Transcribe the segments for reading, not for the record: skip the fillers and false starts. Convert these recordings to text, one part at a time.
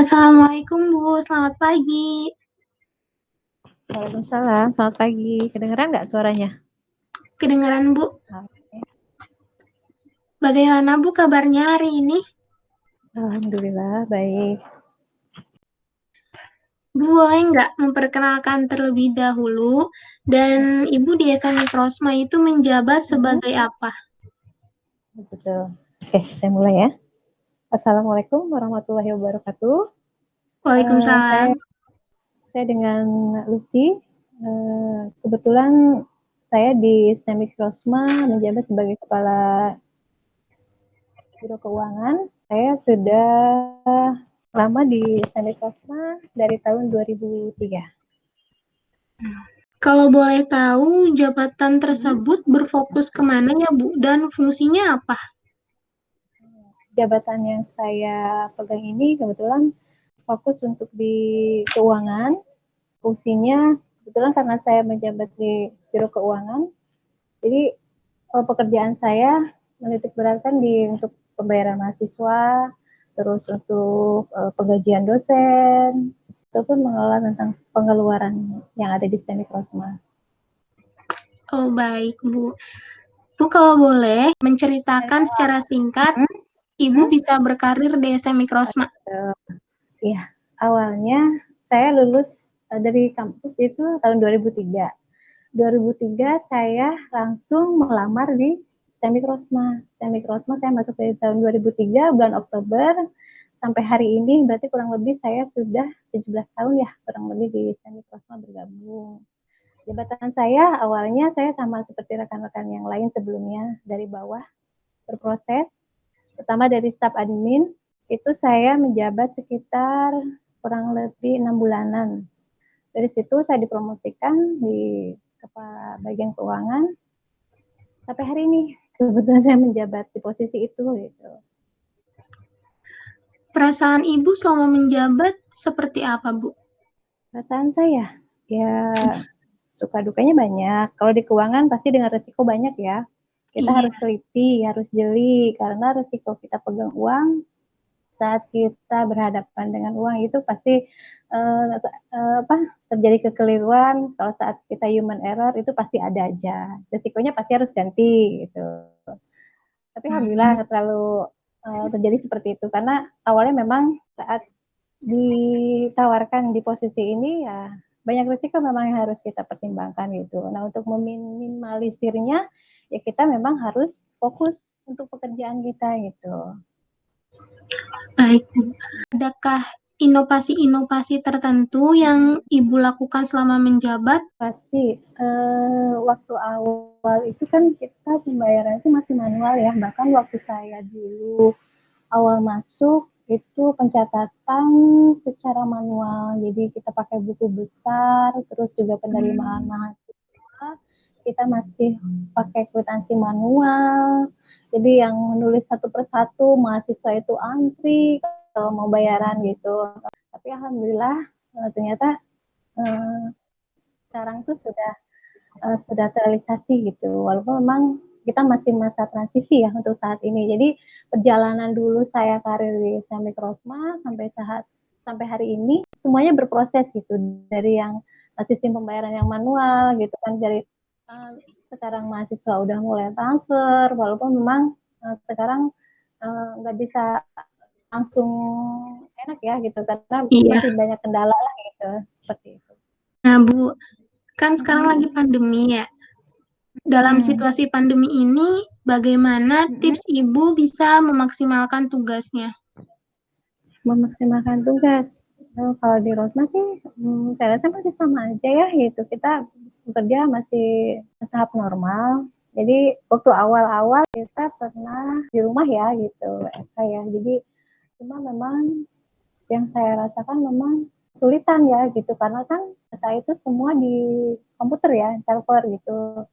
Assalamualaikum Bu, selamat pagi. Waalaikumsalam, selamat pagi. Kedengeran nggak suaranya? Kedengaran Bu. Oke. Bagaimana Bu kabarnya hari ini? Alhamdulillah, baik. Bu boleh nggak memperkenalkan terlebih dahulu dan Ibu di SMA Mikrosma itu menjabat sebagai apa? Betul. Oke, saya mulai ya. Assalamualaikum warahmatullahi wabarakatuh. Waalaikumsalam. Saya dengan Lucy. Kebetulan saya di STEM Mikrosma menjabat sebagai Kepala Biro Keuangan. Saya sudah lama di STEM Mikrosma dari tahun 2003. Kalau boleh tahu, jabatan tersebut berfokus kemana ya Bu dan fungsinya apa? Jabatan yang saya pegang ini kebetulan fokus untuk di keuangan. Fungsinya kebetulan karena saya menjabat di Biro Keuangan, jadi pekerjaan saya menitik beratkan untuk pembayaran mahasiswa, terus untuk penggajian dosen, ataupun mengelola tentang pengeluaran yang ada di STEM Mikrosma. Oh baik Bu. Bu kalau boleh menceritakan secara singkat, Ibu bisa berkarir di SMA Mikrosma. Iya, awalnya saya lulus dari kampus itu tahun 2003. 2003 saya langsung melamar di STEM Mikrosma. STEM Mikrosma saya masuk dari tahun 2003 bulan Oktober sampai hari ini, berarti kurang lebih saya sudah 17 tahun ya kurang lebih di STEM Mikrosma bergabung. Jabatan saya awalnya saya sama seperti rekan-rekan yang lain sebelumnya, dari bawah berproses, pertama dari staf admin, itu saya menjabat sekitar kurang lebih 6 bulanan. Dari situ saya dipromosikan di Kepala Bagian Keuangan sampai hari ini. Kebetulan saya menjabat di posisi itu gitu. Perasaan Ibu selama menjabat seperti apa Bu? Perasaan saya ya suka dukanya banyak. Kalau di keuangan pasti dengan resiko banyak ya. Kita harus teliti, harus jeli karena resiko kita pegang uang saat kita berhadapan dengan uang itu pasti terjadi kekeliruan. Kalau saat kita human error itu pasti ada aja. Resikonya pasti harus ganti gitu. Tapi alhamdulillah nggak terlalu terjadi seperti itu karena awalnya memang saat ditawarkan di posisi ini ya banyak risiko memang yang harus kita pertimbangkan gitu. Nah untuk meminimalisirnya ya kita memang harus fokus untuk pekerjaan kita gitu. Baik, adakah inovasi-inovasi tertentu yang Ibu lakukan selama menjabat? Pasti waktu awal itu kan kita pembayaran itu masih manual ya. Bahkan waktu saya dulu awal masuk itu pencatatan secara manual. Jadi kita pakai buku besar, terus juga penerimaan mahasiswa kita masih pakai kwitansi manual. Jadi yang menulis satu persatu mahasiswa itu antri kalau mau bayaran gitu. Tapi alhamdulillah ternyata sekarang itu sudah terrealisasi gitu. Walaupun memang kita masih masa transisi ya untuk saat ini. Jadi perjalanan dulu saya karir di STEM Mikrosma sampai hari ini semuanya berproses gitu, dari yang sistem pembayaran yang manual gitu kan, dari sekarang mahasiswa udah mulai transfer, walaupun memang sekarang nggak bisa langsung enak ya gitu karena masih banyak kendala lah gitu seperti itu. Nah Bu, kan sekarang lagi pandemi ya. Dalam situasi pandemi ini, bagaimana tips Ibu bisa memaksimalkan tugasnya? Memaksimalkan tugas. Kalau di Rosma sih, saya rasa masih sama aja ya gitu. Kita bekerja masih tahap normal. Jadi waktu awal-awal kita pernah di rumah ya gitu, ya. Jadi cuma memang yang saya rasakan memang kesulitan ya gitu karena kan data itu semua di komputer ya, server gitu.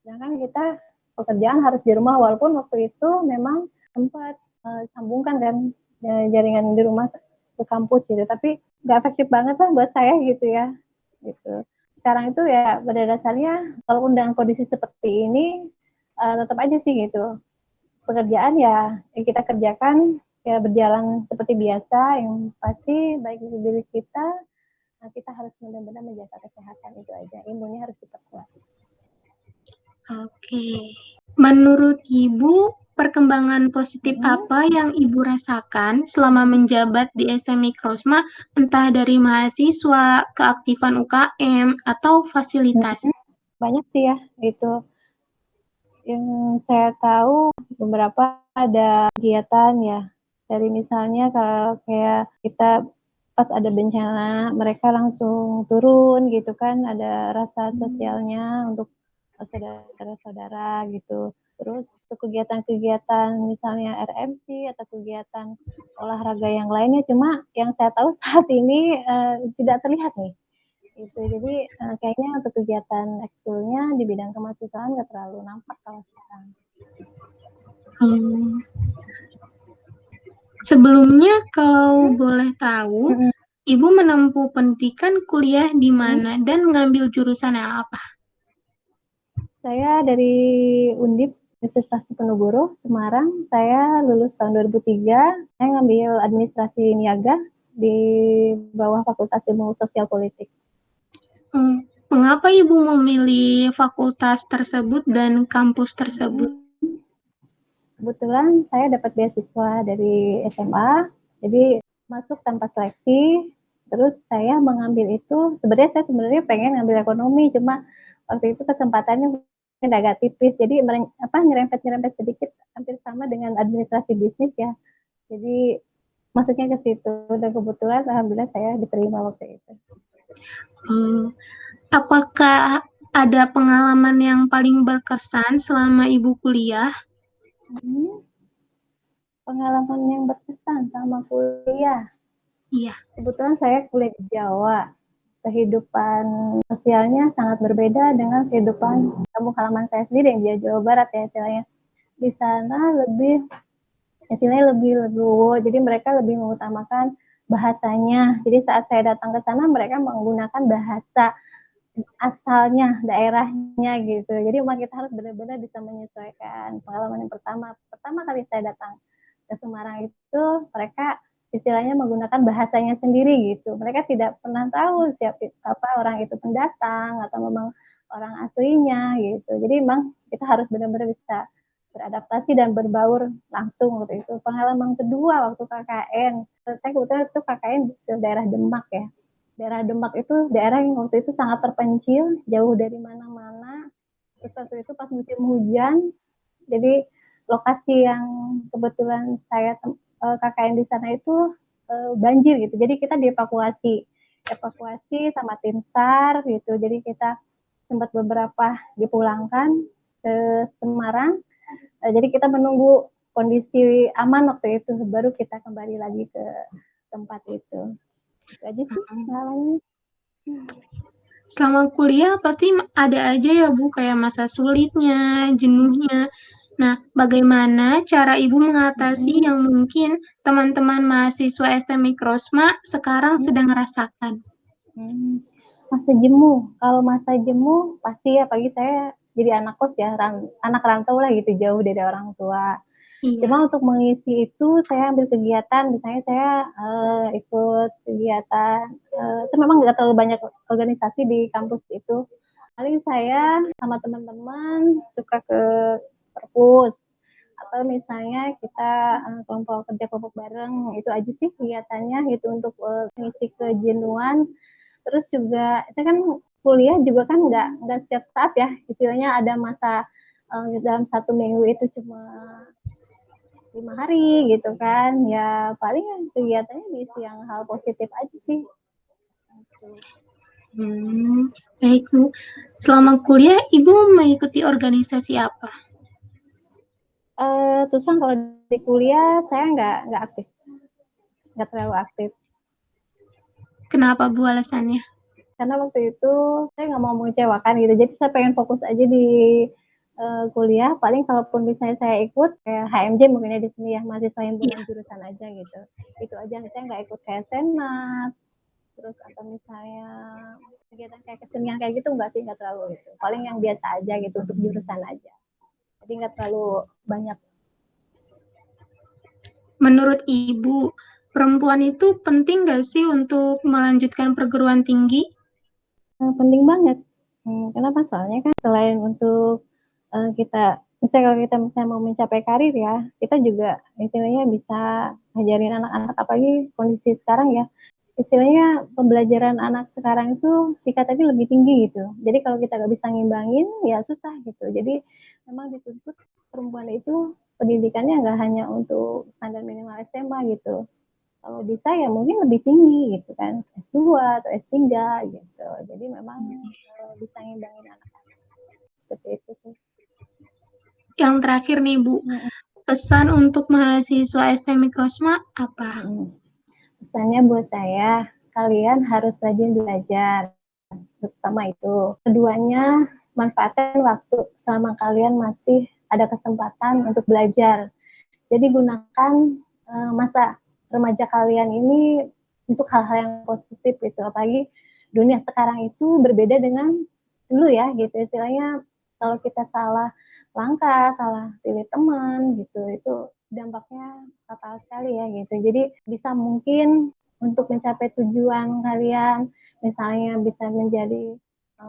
Sedangkan kita pekerjaan harus di rumah walaupun waktu itu memang sempat sambungkan kan jaringan di rumah ke kampus gitu, tapi nggak efektif banget lah buat saya gitu ya. Gitu. Sekarang itu ya pada dasarnya kalau dengan kondisi seperti ini tetap aja sih gitu. Pekerjaan ya kita kerjakan ya berjalan seperti biasa. Yang pasti baik itu diri kita, kita harus benar-benar menjaga kesehatan, itu aja. Imunnya harus diperkuat. Oke. Menurut Ibu, perkembangan positif apa yang Ibu rasakan selama menjabat di STM Mikrosma, entah dari mahasiswa, keaktifan UKM, atau fasilitas? Banyak sih ya, itu. Yang saya tahu beberapa ada kegiatan ya, dari misalnya kalau kayak kita pas ada bencana mereka langsung turun gitu kan, ada rasa sosialnya untuk saudara-saudara gitu. Terus kegiatan-kegiatan misalnya RMC atau kegiatan olahraga yang lainnya, cuma yang saya tahu saat ini tidak terlihat nih itu. Jadi kayaknya untuk kegiatan ekskulnya di bidang kemahasiswaan nggak terlalu nampak kalau sekarang. Sebelumnya kalau boleh tahu, Ibu menempuh pendidikan kuliah di mana dan mengambil jurusan apa? Saya dari Undip Universitas Diponegoro, Semarang. Saya lulus tahun 2003. Saya ngambil administrasi niaga di bawah Fakultas Ilmu Sosial Politik. Mengapa Ibu memilih fakultas tersebut dan kampus tersebut? Kebetulan saya dapat beasiswa dari SMA, jadi masuk tanpa seleksi. Terus saya mengambil itu, saya sebenarnya pengen ngambil ekonomi, cuma waktu itu kesempatannya agak tipis, jadi nyerempet sedikit, hampir sama dengan administrasi bisnis ya. Jadi masuknya ke situ, dan kebetulan alhamdulillah saya diterima waktu itu. Apakah ada pengalaman yang paling berkesan selama Ibu kuliah? Pengalaman yang berkesan sama kuliah. Iya. Kebetulan saya kuliah di Jawa. Kehidupan sosialnya sangat berbeda dengan kehidupan kampung halaman saya sendiri yang di Jawa Barat ya istilahnya. Di sana istilahnya lebih legowo, jadi mereka lebih mengutamakan bahasanya. Jadi saat saya datang ke sana mereka menggunakan bahasa asalnya, daerahnya gitu. Jadi memang kita harus benar-benar bisa menyesuaikan. Pengalaman yang pertama kali saya datang ke Semarang itu mereka istilahnya menggunakan bahasanya sendiri gitu. Mereka tidak pernah tahu siapa orang itu pendatang atau memang orang aslinya gitu. Jadi memang kita harus benar-benar bisa beradaptasi dan berbaur langsung waktu itu. Pengalaman kedua waktu KKN, saya kebetulan itu KKN di daerah Demak ya. Daerah Demak itu daerah yang waktu itu sangat terpencil, jauh dari mana-mana. Terus waktu itu pas musim hujan, jadi lokasi yang kebetulan saya KKN di sana itu banjir gitu. Jadi kita dievakuasi sama tim SAR gitu. Jadi kita sempat beberapa dipulangkan ke Semarang. Jadi kita menunggu kondisi aman waktu itu, baru kita kembali lagi ke tempat itu. Itu aja sih pengalamannya. Selama kuliah pasti ada aja ya Bu, kayak masa sulitnya, jenuhnya. Nah, bagaimana cara Ibu mengatasi yang mungkin teman-teman mahasiswa STM Mikrosma sekarang sedang rasakan? Masa jemu, kalau masa jemu pasti ya pagi saya jadi anak kos ya, anak rantau lah gitu, jauh dari orang tua. Iya. Cuma untuk mengisi itu saya ambil kegiatan, misalnya saya ikut kegiatan, itu memang nggak terlalu banyak organisasi di kampus itu. Paling saya sama teman-teman suka ke perpus, atau misalnya kita kelompok bareng, itu aja sih kegiatannya gitu untuk mengisi kejenuhan. Terus juga saya kan kuliah juga kan nggak setiap saat ya, istilahnya ada masa dalam 1 minggu itu cuma 5 hari gitu kan, ya paling kegiatannya diisi yang hal positif aja sih. Baik Bu, selama kuliah Ibu mengikuti organisasi apa? Terus kalau di kuliah saya nggak aktif, nggak terlalu aktif. Kenapa Bu alasannya? Karena waktu itu saya nggak mau mengecewakan gitu, jadi saya pengen fokus aja di kuliah. Paling kalaupun misalnya saya ikut kayak HMJ mungkinnya di sini ya, mahasiswa himpunan jurusan aja gitu. Itu aja, saya nggak ikut kayak senat, terus atau misalnya kegiatan kayak kesenian kayak gitu nggak terlalu gitu. Paling yang biasa aja gitu untuk jurusan aja. Jadi nggak terlalu banyak. menurut Ibu, perempuan itu penting nggak sih untuk melanjutkan perguruan tinggi? Penting banget. Kenapa? Soalnya kan selain untuk kita, misalnya kalau kita misalnya mau mencapai karir ya, kita juga istilahnya bisa ngajarin anak-anak, apalagi kondisi sekarang ya, istilahnya pembelajaran anak sekarang itu tingkatannya lebih tinggi gitu. Jadi kalau kita nggak bisa ngimbangin, ya susah gitu. Jadi memang dituntut perempuan itu pendidikannya nggak hanya untuk standar minimal SMA gitu. Kalau bisa ya mungkin lebih tinggi gitu kan, S2 atau S3 gitu. Jadi memang bisa ngimbangin anak-anak seperti itu sih. Yang terakhir nih Bu, Mm-mm. pesan untuk mahasiswa ST Mikrosma apa? Pesannya buat saya, kalian harus rajin belajar. Pertama itu. Keduanya, manfaatkan waktu selama kalian masih ada kesempatan untuk belajar. Jadi gunakan masa remaja kalian ini untuk hal-hal yang positif gitu. Apalagi dunia sekarang itu berbeda dengan dulu ya gitu. Istilahnya kalau kita salah langkah, salah pilih teman gitu, itu dampaknya fatal sekali ya gitu. Jadi bisa mungkin untuk mencapai tujuan kalian, misalnya bisa menjadi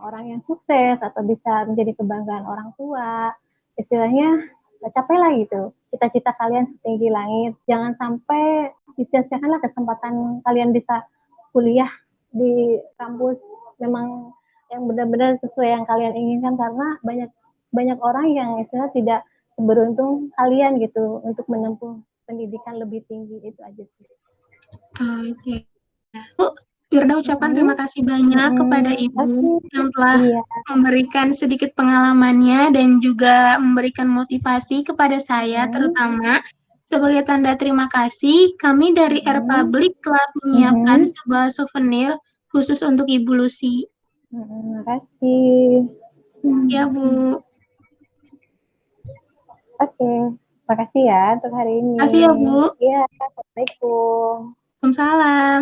orang yang sukses atau bisa menjadi kebanggaan orang tua, istilahnya capailah gitu cita-cita kalian setinggi langit. Jangan sampai disia-siakanlah kesempatan kalian bisa kuliah di kampus memang yang benar-benar sesuai yang kalian inginkan, karena banyak banyak orang yang istilah tidak seberuntung kalian gitu untuk menempuh pendidikan lebih tinggi. Itu aja sih. Oke. Bu, Firda ucapkan terima kasih banyak kepada Ibu Oke. yang telah Iya. memberikan sedikit pengalamannya dan juga memberikan motivasi kepada saya, terutama sebagai tanda terima kasih, kami dari Republik telah menyiapkan sebuah souvenir khusus untuk Ibu Lucy. Terima kasih. Ya, Bu. Oke, makasih ya untuk hari ini. Terima kasih ya, Bu. Iya, assalamualaikum. Waalaikumsalam.